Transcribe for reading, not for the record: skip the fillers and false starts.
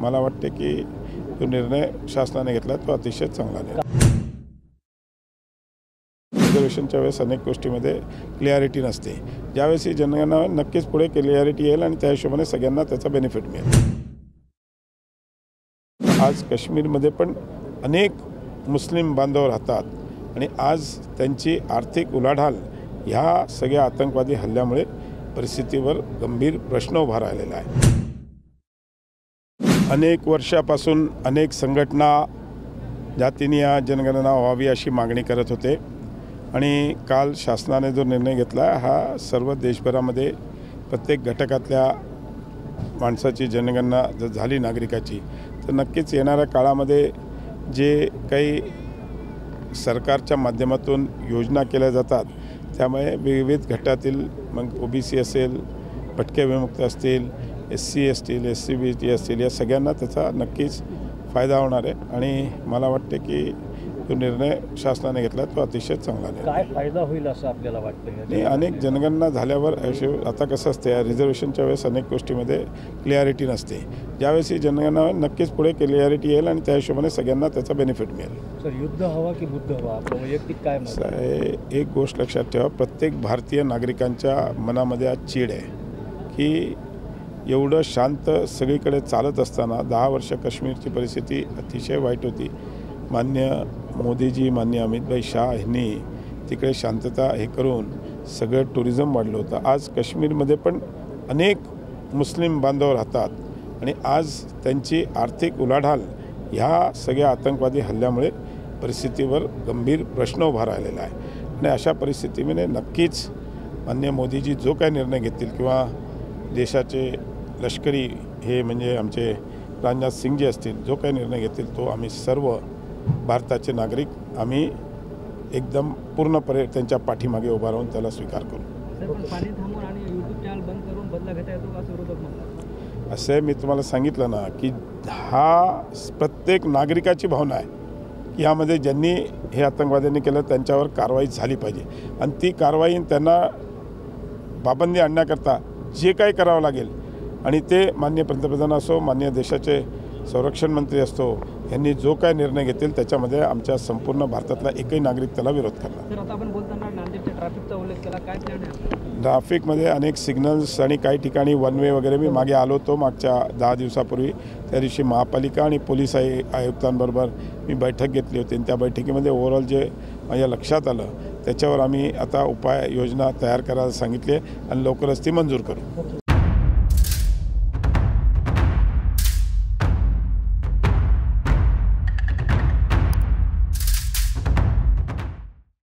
मला वाटते की जो निर्णय शासनाने घेतला तो अतिशय चांगला निर्णय। रिझर्वेशनच्या वेळेस अनेक गोष्टीमध्ये क्लिअरिटी नसते, ज्यावेळेस ही जनगणना नक्कीच पुढे क्लिअरिटी येईल आणि त्या हिशोबाने सगळ्यांना त्याचा बेनिफिट मिळेल। आज काश्मीरमध्ये पण अनेक मुस्लिम बांधव राहतात आणि आज त्यांची आर्थिक उलाढाल ह्या सगळ्या आतंकवादी हल्ल्यामुळे परिस्थितीवर गंभीर प्रश्न उभा राहिलेला आहे। अनेक वर्षापासून अनेक संघटना जातीने या जनगणना व्हावी अशी मागणी करत होते आणि काल शासनाने जो निर्णय घेतला हा सर्व देशभरामध्ये प्रत्येक घटकातल्या माणसाची जनगणना जर झाली नागरिकाची तर नक्कीच येणाऱ्या काळामध्ये जे काही सरकारच्या माध्यमातून योजना केल्या जातात त्यामुळे विविध गटातील मग OBC असेल, भटक्या विमुक्त असतील, SC असतील, SC/BC असतील, या सगळ्यांना त्याचा नक्कीच फायदा होणार आहे आणि मला वाटते की जो निर्णय शासनाने घेतला तो अतिशय चांगला निर्णय। काय फायदा होईल असं आपल्याला वाटतं? अनेक जनगणना झाल्यावर आता कसं असते रिझर्वेशनच्या वेळेस अनेक गोष्टीमध्ये क्लिअरिटी नसते, ज्यावेळेस ही जनगणना नक्कीच पुढे क्लिअरिटी येईल आणि त्या हिशोबाने सगळ्यांना त्याचा बेनिफिट मिळेल। सर, युद्ध हवा की बुद्ध हवा, आपलं वैयक्तिक काय मत आहे? एक गोष्ट लक्षात ठेवा, प्रत्येक भारतीय नागरिकांच्या मनामध्ये आज चीड आहे की एवढं शांत सगळीकडे चालत असताना 10 वर्ष काश्मीरची परिस्थिती अतिशय वाईट होती। माननीय मोदीजी, माननीय अमितभाई शाह यांनी तिकडे शांतता हे करून सगळं टुरिझम वाढलं होतं। आज काश्मीरमध्ये पण अनेक मुस्लिम बांधव राहतात आणि आज त्यांची आर्थिक उलाढाल ह्या सगळ्या आतंकवादी हल्ल्यामुळे परिस्थितीवर गंभीर प्रश्न उभा राहिलेला आहे आणि अशा परिस्थितीमध्ये नक्कीच माननीय मोदीजी जो काही निर्णय घेतील किंवा देशाचे लष्करी हे म्हणजे आमचे राजनाथ सिंगजी असतील, जो काही निर्णय घेतील तो आम्ही सर्व भारताचे नागरिक आम्ही एकदम पूर्णपणे त्यांच्या पाठीमागे उभा राहून त्याला स्वीकार करू। पाणी थांबवून आणि YouTube चॅनल बंद करून बदला घेता येतो का असं विरोधक म्हणतात? असे मी तुम्हाला सांगितलं ना की हा प्रत्येक नागरिकाची भावना आहे की यामध्ये ज्यांनी हे आतंकवाद्यांनी केलं त्यांच्यावर कारवाई झाली पाहिजे आणि ती कारवाई त्यांना पाबंदी आणण्याकरता जे काही करावं लागेल आणि ते माननीय पंतप्रधान असो, माननीय देशाचे संरक्षण मंत्री असतो, यांनी जो काय निर्णय घेतील त्याच्यामध्ये आमच्या संपूर्ण भारतातला एकही नागरिक त्याला विरोध करणार। सर, आता आपण बोलताना नांदेडच्या ट्रॅफिकचा उल्लेख केला, काय प्लॅन आहे? ट्रॅफिकमध्ये अनेक सिग्नल्स आणि काही ठिकाणी वन वे वगैरे मी मागे आलो होतो मागच्या 10 दिवसापूर्वी। त्या दिवशी महापालिका आणि पोलीस आयुक्तांबरोबर मी बैठक घेतली होती आणि त्या बैठकीमध्ये ओव्हरऑल जे माझ्या लक्षात आलं त्याच्यावर आम्ही आता उपाययोजना तयार करायला सांगितली आणि लवकरच ती मंजूर करू।